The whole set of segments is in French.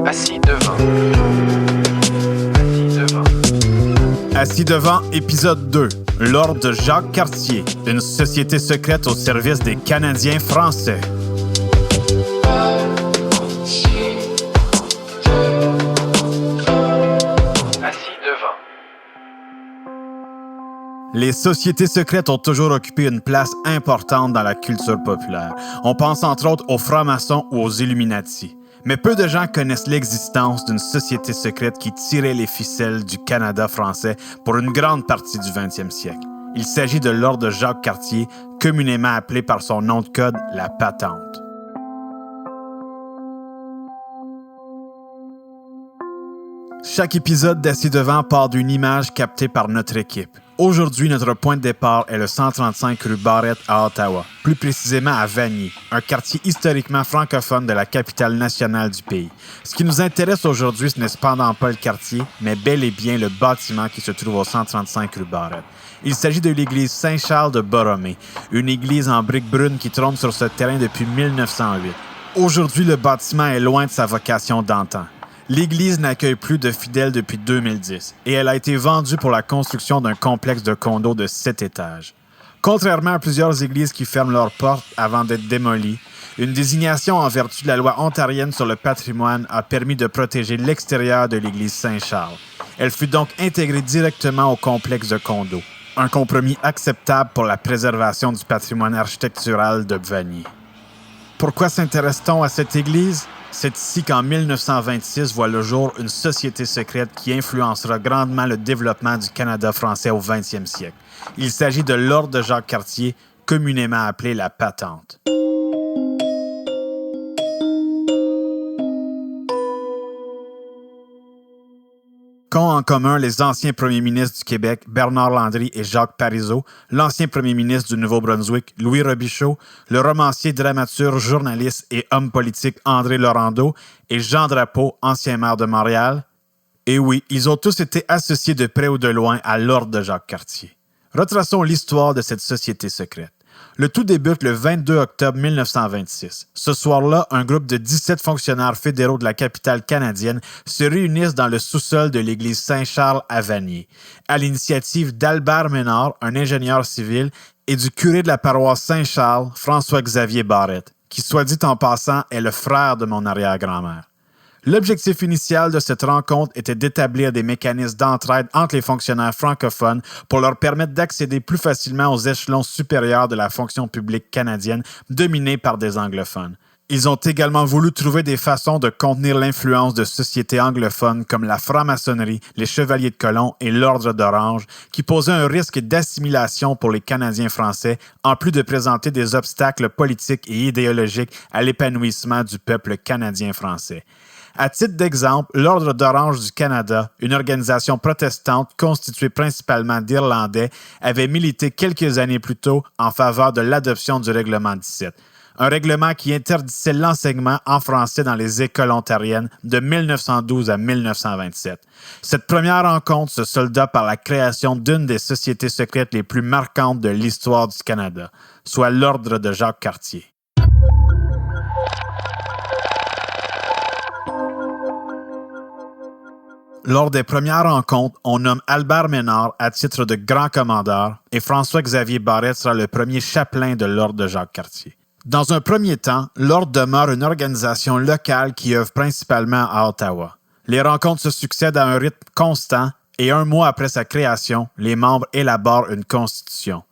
Assis devant. Assis devant. Assis devant, épisode 2. L'ordre de Jacques Cartier, une société secrète au service des Canadiens français. Assis devant. Les sociétés secrètes ont toujours occupé une place importante dans la culture populaire. On pense entre autres aux francs-maçons ou aux Illuminati. Mais peu de gens connaissent l'existence d'une société secrète qui tirait les ficelles du Canada français pour une grande partie du 20e siècle. Il s'agit de l'ordre de Jacques Cartier, communément appelé par son nom de code la Patente. Chaque épisode d'Assis devant part d'une image captée par notre équipe. Aujourd'hui, notre point de départ est le 135 rue Barrette à Ottawa, plus précisément à Vanier, un quartier historiquement francophone de la capitale nationale du pays. Ce qui nous intéresse aujourd'hui, ce n'est cependant pas le quartier, mais bel et bien le bâtiment qui se trouve au 135 rue Barrette. Il s'agit de l'église Saint-Charles de Borromée, une église en briques brunes qui trône sur ce terrain depuis 1908. Aujourd'hui, le bâtiment est loin de sa vocation d'antan. L'église n'accueille plus de fidèles depuis 2010 et elle a été vendue pour la construction d'un complexe de condos de 7 étages. Contrairement à plusieurs églises qui ferment leurs portes avant d'être démolies, une désignation en vertu de la loi ontarienne sur le patrimoine a permis de protéger l'extérieur de l'église Saint-Charles. Elle fut donc intégrée directement au complexe de condos, un compromis acceptable pour la préservation du patrimoine architectural de Vanier. Pourquoi s'intéresse-t-on à cette église? C'est ici qu'en 1926 voit le jour une société secrète qui influencera grandement le développement du Canada français au 20e siècle. Il s'agit de l'ordre de Jacques Cartier, communément appelé la Patente. Qu'ont en commun les anciens premiers ministres du Québec, Bernard Landry et Jacques Parizeau, l'ancien premier ministre du Nouveau-Brunswick, Louis Robichaud, le romancier, dramaturge, journaliste et homme politique André Laurendeau et Jean Drapeau, ancien maire de Montréal? Et oui, ils ont tous été associés de près ou de loin à l'ordre de Jacques Cartier. Retraçons l'histoire de cette société secrète. Le tout débute le 22 octobre 1926. Ce soir-là, un groupe de 17 fonctionnaires fédéraux de la capitale canadienne se réunissent dans le sous-sol de l'église Saint-Charles à Vanier, à l'initiative d'Albert Ménard, un ingénieur civil, et du curé de la paroisse Saint-Charles, François-Xavier Barrette, qui, soit dit en passant, est le frère de mon arrière-grand-mère. L'objectif initial de cette rencontre était d'établir des mécanismes d'entraide entre les fonctionnaires francophones pour leur permettre d'accéder plus facilement aux échelons supérieurs de la fonction publique canadienne dominée par des anglophones. Ils ont également voulu trouver des façons de contenir l'influence de sociétés anglophones comme la franc-maçonnerie, les Chevaliers de Colomb et l'Ordre d'Orange, qui posaient un risque d'assimilation pour les Canadiens français, en plus de présenter des obstacles politiques et idéologiques à l'épanouissement du peuple canadien français. À titre d'exemple, l'Ordre d'Orange du Canada, une organisation protestante constituée principalement d'Irlandais, avait milité quelques années plus tôt en faveur de l'adoption du règlement 17, un règlement qui interdisait l'enseignement en français dans les écoles ontariennes de 1912 à 1927. Cette première rencontre se solda par la création d'une des sociétés secrètes les plus marquantes de l'histoire du Canada, soit l'Ordre de Jacques Cartier. Lors des premières rencontres, on nomme Albert Ménard à titre de grand commandeur et François-Xavier Barrette sera le premier chapelain de l'Ordre de Jacques Cartier. Dans un premier temps, l'Ordre demeure une organisation locale qui œuvre principalement à Ottawa. Les rencontres se succèdent à un rythme constant et un mois après sa création, les membres élaborent une constitution.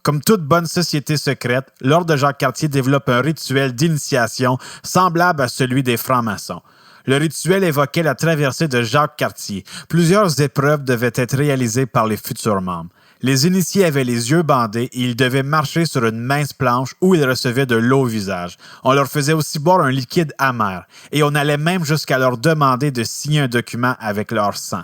Comme toute bonne société secrète, l'Ordre de Jacques Cartier développe un rituel d'initiation semblable à celui des francs-maçons. Le rituel évoquait la traversée de Jacques Cartier. Plusieurs épreuves devaient être réalisées par les futurs membres. Les initiés avaient les yeux bandés et ils devaient marcher sur une mince planche où ils recevaient de l'eau au visage. On leur faisait aussi boire un liquide amer et on allait même jusqu'à leur demander de signer un document avec leur sang.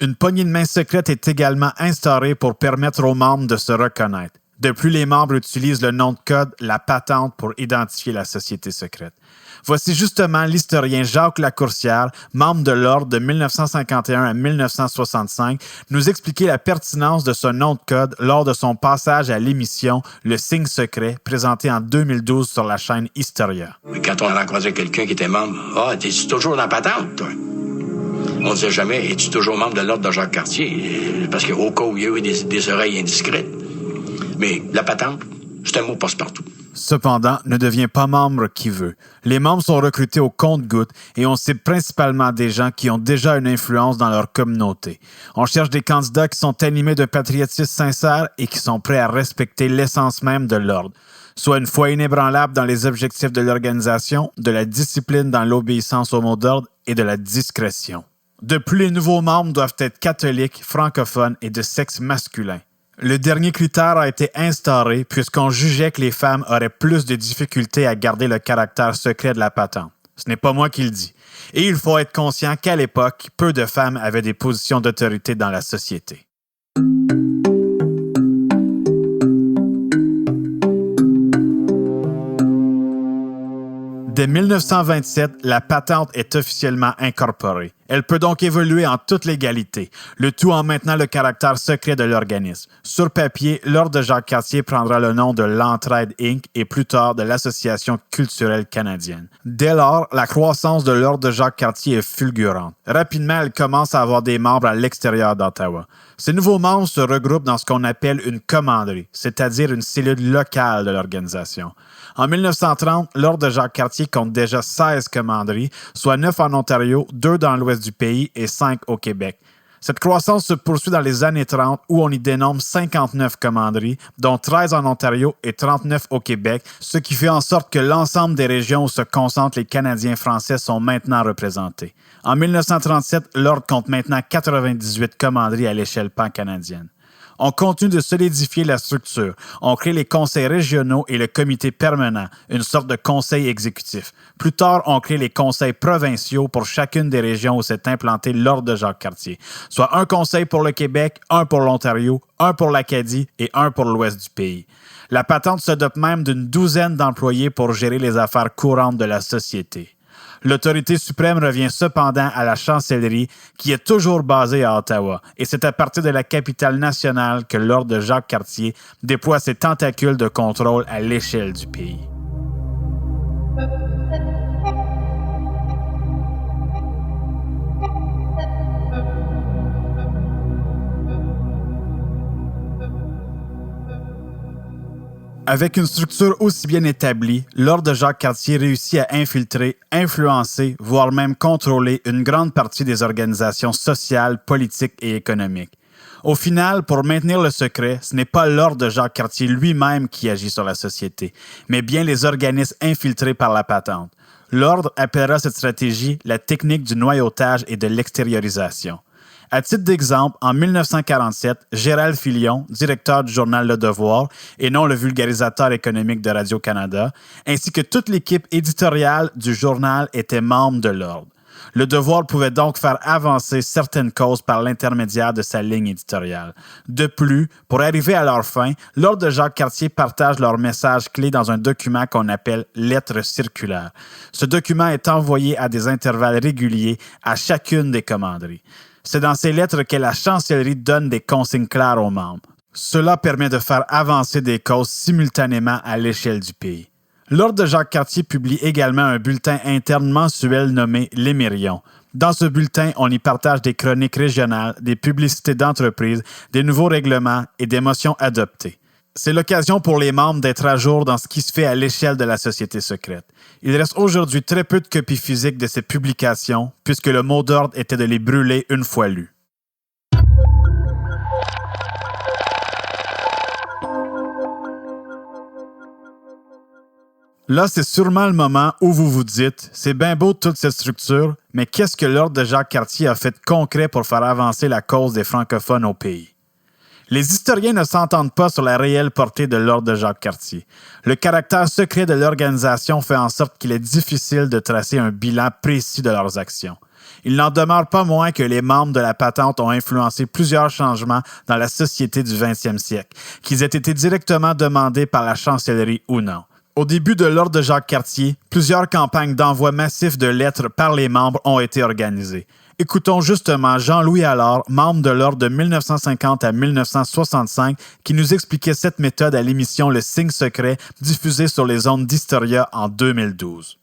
Une poignée de main secrète est également instaurée pour permettre aux membres de se reconnaître. De plus, les membres utilisent le nom de code, la patente, pour identifier la société secrète. Voici justement l'historien Jacques Lacourcière, membre de l'Ordre de 1951 à 1965, nous expliquer la pertinence de ce nom de code lors de son passage à l'émission Le Signe secret, présentée en 2012 sur la chaîne Historia. Quand on rencontrait quelqu'un qui était membre, « Ah, t'es-tu toujours dans la patente, toi? » On ne disait jamais, « Es-tu toujours membre de l'Ordre de Jacques-Cartier? » Parce qu'au cas où il y a eu des oreilles indiscrètes. Mais la patente, c'est un mot passe-partout. Cependant, ne devient pas membre qui veut. Les membres sont recrutés au compte-gouttes et on cible principalement des gens qui ont déjà une influence dans leur communauté. On cherche des candidats qui sont animés de patriotisme sincère et qui sont prêts à respecter l'essence même de l'ordre, soit une foi inébranlable dans les objectifs de l'organisation, de la discipline dans l'obéissance au mot d'ordre et de la discrétion. De plus, les nouveaux membres doivent être catholiques, francophones et de sexe masculin. Le dernier critère a été instauré puisqu'on jugeait que les femmes auraient plus de difficultés à garder le caractère secret de la patente. Ce n'est pas moi qui le dis. Et il faut être conscient qu'à l'époque, peu de femmes avaient des positions d'autorité dans la société. Dès 1927, la patente est officiellement incorporée. Elle peut donc évoluer en toute légalité, le tout en maintenant le caractère secret de l'organisme. Sur papier, l'Ordre de Jacques-Cartier prendra le nom de l'Entraide Inc. et plus tard de l'Association culturelle canadienne. Dès lors, la croissance de l'Ordre de Jacques-Cartier est fulgurante. Rapidement, elle commence à avoir des membres à l'extérieur d'Ottawa. Ces nouveaux membres se regroupent dans ce qu'on appelle une commanderie, c'est-à-dire une cellule locale de l'organisation. En 1930, l'Ordre de Jacques-Cartier compte déjà 16 commanderies, soit 9 en Ontario, 2 dans l'ouest du pays et 5 au Québec. Cette croissance se poursuit dans les années 30 où on y dénombre 59 commanderies, dont 13 en Ontario et 39 au Québec, ce qui fait en sorte que l'ensemble des régions où se concentrent les Canadiens français sont maintenant représentés. En 1937, l'Ordre compte maintenant 98 commanderies à l'échelle pan-canadienne. On continue de solidifier la structure. On crée les conseils régionaux et le comité permanent, une sorte de conseil exécutif. Plus tard, on crée les conseils provinciaux pour chacune des régions où s'est implanté l'Ordre de Jacques-Cartier, soit un conseil pour le Québec, un pour l'Ontario, un pour l'Acadie et un pour l'ouest du pays. La patente se dote même d'une douzaine d'employés pour gérer les affaires courantes de la société. L'autorité suprême revient cependant à la chancellerie, qui est toujours basée à Ottawa, et c'est à partir de la capitale nationale que l'Ordre de Jacques-Cartier déploie ses tentacules de contrôle à l'échelle du pays. Avec une structure aussi bien établie, l'Ordre de Jacques-Cartier réussit à infiltrer, influencer, voire même contrôler une grande partie des organisations sociales, politiques et économiques. Au final, pour maintenir le secret, ce n'est pas l'Ordre de Jacques-Cartier lui-même qui agit sur la société, mais bien les organismes infiltrés par la patente. L'Ordre appellera cette stratégie la technique du noyautage et de l'extériorisation. À titre d'exemple, en 1947, Gérald Filion, directeur du journal Le Devoir, et non le vulgarisateur économique de Radio-Canada, ainsi que toute l'équipe éditoriale du journal étaient membres de l'Ordre. Le Devoir pouvait donc faire avancer certaines causes par l'intermédiaire de sa ligne éditoriale. De plus, pour arriver à leur fin, l'Ordre de Jacques-Cartier partage leurs messages clés dans un document qu'on appelle « lettre circulaire ». Ce document est envoyé à des intervalles réguliers à chacune des commanderies. C'est dans ces lettres que la chancellerie donne des consignes claires aux membres. Cela permet de faire avancer des causes simultanément à l'échelle du pays. L'Ordre de Jacques-Cartier publie également un bulletin interne mensuel nommé L'Émerion. Dans ce bulletin, on y partage des chroniques régionales, des publicités d'entreprises, des nouveaux règlements et des motions adoptées. C'est l'occasion pour les membres d'être à jour dans ce qui se fait à l'échelle de la société secrète. Il reste aujourd'hui très peu de copies physiques de ces publications, puisque le mot d'ordre était de les brûler une fois lues. Là, c'est sûrement le moment où vous vous dites « C'est bien beau toute cette structure, mais qu'est-ce que l'Ordre de Jacques-Cartier a fait de concret pour faire avancer la cause des francophones au pays? » Les historiens ne s'entendent pas sur la réelle portée de l'Ordre de Jacques-Cartier. Le caractère secret de l'organisation fait en sorte qu'il est difficile de tracer un bilan précis de leurs actions. Il n'en demeure pas moins que les membres de la patente ont influencé plusieurs changements dans la société du 20e siècle, qu'ils aient été directement demandés par la chancellerie ou non. Au début de l'ordre de Jacques-Cartier, plusieurs campagnes d'envoi massif de lettres par les membres ont été organisées. Écoutons justement Jean-Louis Allard, membre de l'ordre de 1950 à 1965, qui nous expliquait cette méthode à l'émission Le Signe secret, diffusée sur les ondes d'Historia en 2012.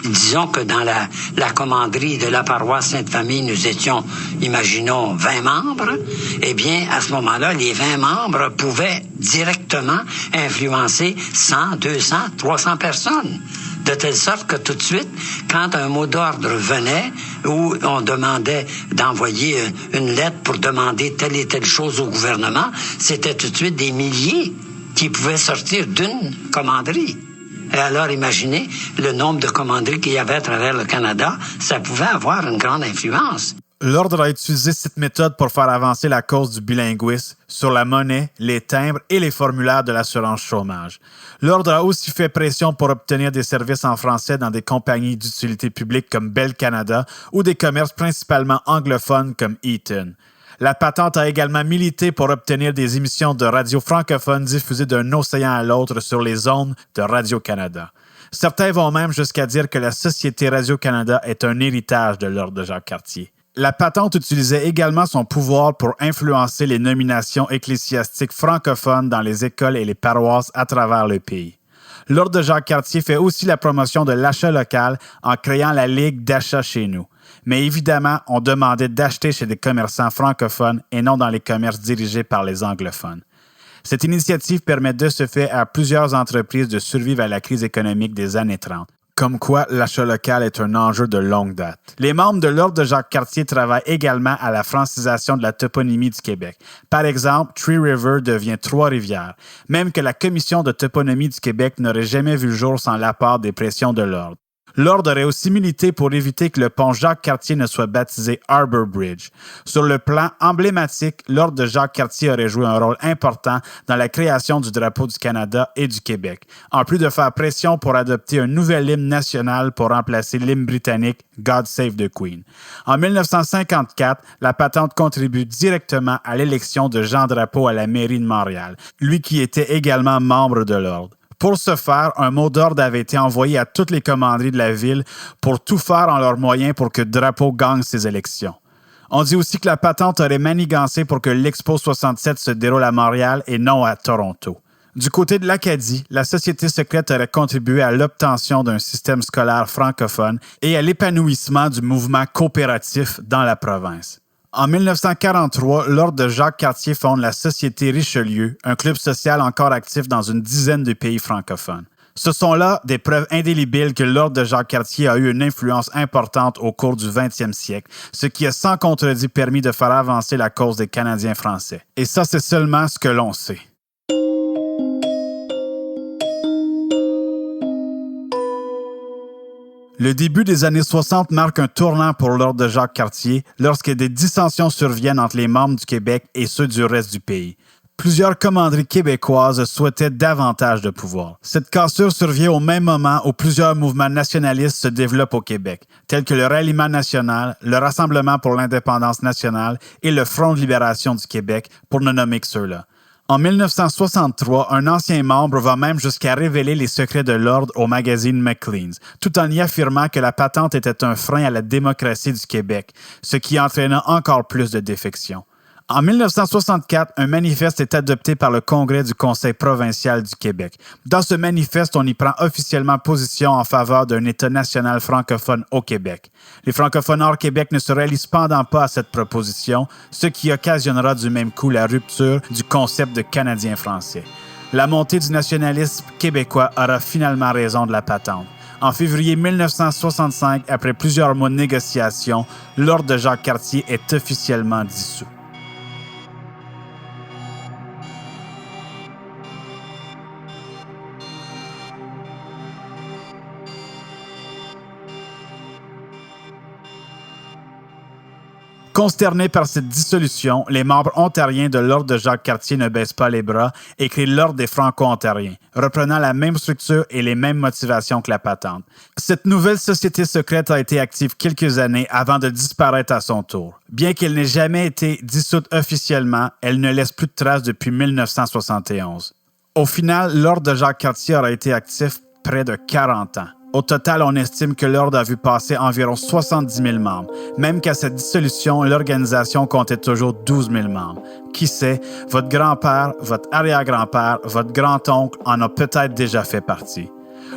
Disons que dans la commanderie de la paroisse Sainte-Famille, nous étions, imaginons, 20 membres. Eh bien, à ce moment-là, les 20 membres pouvaient directement influencer 100, 200, 300 personnes. De telle sorte que tout de suite, quand un mot d'ordre venait où on demandait d'envoyer une lettre pour demander telle et telle chose au gouvernement, c'était tout de suite des milliers qui pouvaient sortir d'une commanderie. Et alors, imaginez le nombre de commanderies qu'il y avait à travers le Canada, ça pouvait avoir une grande influence. L'Ordre a utilisé cette méthode pour faire avancer la cause du bilinguisme sur la monnaie, les timbres et les formulaires de l'assurance chômage. L'Ordre a aussi fait pression pour obtenir des services en français dans des compagnies d'utilité publique comme Bell Canada ou des commerces principalement anglophones comme Eaton. La patente a également milité pour obtenir des émissions de radio francophones diffusées d'un océan à l'autre sur les ondes de Radio-Canada. Certains vont même jusqu'à dire que la Société Radio-Canada est un héritage de l'Ordre de Jacques-Cartier. La patente utilisait également son pouvoir pour influencer les nominations ecclésiastiques francophones dans les écoles et les paroisses à travers le pays. L'Ordre de Jacques-Cartier fait aussi la promotion de l'achat local en créant la Ligue d'achat chez nous. Mais évidemment, on demandait d'acheter chez des commerçants francophones et non dans les commerces dirigés par les anglophones. Cette initiative permet de ce fait à plusieurs entreprises de survivre à la crise économique des années 30. Comme quoi, l'achat local est un enjeu de longue date. Les membres de l'Ordre de Jacques-Cartier travaillent également à la francisation de la toponymie du Québec. Par exemple, Three River devient Trois-Rivières, même que la Commission de toponymie du Québec n'aurait jamais vu le jour sans l'apport des pressions de l'Ordre. L'Ordre aurait aussi milité pour éviter que le pont Jacques-Cartier ne soit baptisé Harbour Bridge. Sur le plan emblématique, l'Ordre de Jacques-Cartier aurait joué un rôle important dans la création du drapeau du Canada et du Québec, en plus de faire pression pour adopter un nouvel hymne national pour remplacer l'hymne britannique God Save the Queen. En 1954, la patente contribue directement à l'élection de Jean Drapeau à la mairie de Montréal, lui qui était également membre de l'Ordre. Pour ce faire, un mot d'ordre avait été envoyé à toutes les commanderies de la ville pour tout faire en leurs moyens pour que Drapeau gagne ses élections. On dit aussi que la patente aurait manigancé pour que l'Expo 67 se déroule à Montréal et non à Toronto. Du côté de l'Acadie, la société secrète aurait contribué à l'obtention d'un système scolaire francophone et à l'épanouissement du mouvement coopératif dans la province. En 1943, l'Ordre de Jacques-Cartier fonde la Société Richelieu, un club social encore actif dans une dizaine de pays francophones. Ce sont là des preuves indélébiles que l'Ordre de Jacques-Cartier a eu une influence importante au cours du 20e siècle, ce qui a sans contredit permis de faire avancer la cause des Canadiens français. Et ça, c'est seulement ce que l'on sait. Le début des années 60 marque un tournant pour l'Ordre de Jacques-Cartier lorsque des dissensions surviennent entre les membres du Québec et ceux du reste du pays. Plusieurs commanderies québécoises souhaitaient davantage de pouvoir. Cette cassure survient au même moment où plusieurs mouvements nationalistes se développent au Québec, tels que le Ralliement national, le Rassemblement pour l'indépendance nationale et le Front de libération du Québec, pour ne nommer que ceux-là. En 1963, un ancien membre va même jusqu'à révéler les secrets de l'Ordre au magazine Maclean's, tout en y affirmant que la patente était un frein à la démocratie du Québec, ce qui entraîna encore plus de défections. En 1964, un manifeste est adopté par le Congrès du Conseil provincial du Québec. Dans ce manifeste, on y prend officiellement position en faveur d'un État national francophone au Québec. Les francophones hors Québec ne se rallient cependant pas à cette proposition, ce qui occasionnera du même coup la rupture du concept de Canadien français. La montée du nationalisme québécois aura finalement raison de la patente. En février 1965, après plusieurs mois de négociations, l'Ordre de Jacques-Cartier est officiellement dissous. Consternés par cette dissolution, les membres ontariens de l'Ordre de Jacques-Cartier ne baissent pas les bras et créent l'Ordre des Franco-Ontariens, reprenant la même structure et les mêmes motivations que la Patente. Cette nouvelle société secrète a été active quelques années avant de disparaître à son tour. Bien qu'elle n'ait jamais été dissoute officiellement, elle ne laisse plus de traces depuis 1971. Au final, l'Ordre de Jacques-Cartier aura été actif près de 40 ans. Au total, on estime que l'Ordre a vu passer environ 70 000 membres, même qu'à cette dissolution, l'organisation comptait toujours 12 000 membres. Qui sait, votre grand-père, votre arrière-grand-père, votre grand-oncle en a peut-être déjà fait partie.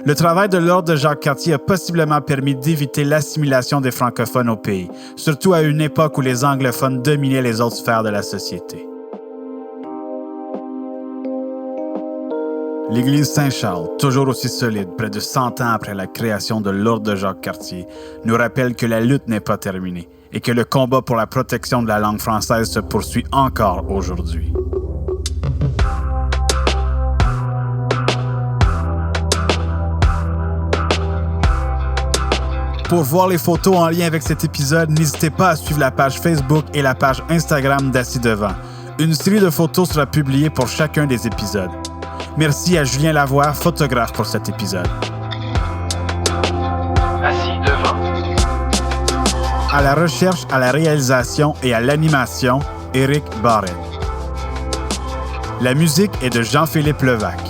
Le travail de l'Ordre de Jacques-Cartier a possiblement permis d'éviter l'assimilation des francophones au pays, surtout à une époque où les anglophones dominaient les autres sphères de la société. L'Église Saint-Charles, toujours aussi solide près de 100 ans après la création de l'Ordre de Jacques-Cartier, nous rappelle que la lutte n'est pas terminée et que le combat pour la protection de la langue française se poursuit encore aujourd'hui. Pour voir les photos en lien avec cet épisode, n'hésitez pas à suivre la page Facebook et la page Instagram d'Assis Devant. Une série de photos sera publiée pour chacun des épisodes. Merci à Julien Lavoie, photographe pour cet épisode. Assis devant. À la recherche, à la réalisation et à l'animation, Éric Barrette. La musique est de Jean-Philippe Levac.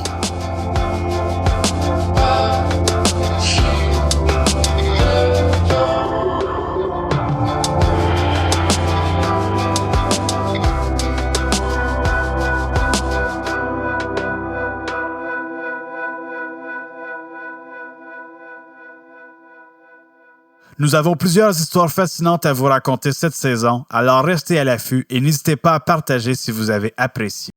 Nous avons plusieurs histoires fascinantes à vous raconter cette saison, alors restez à l'affût et n'hésitez pas à partager si vous avez apprécié.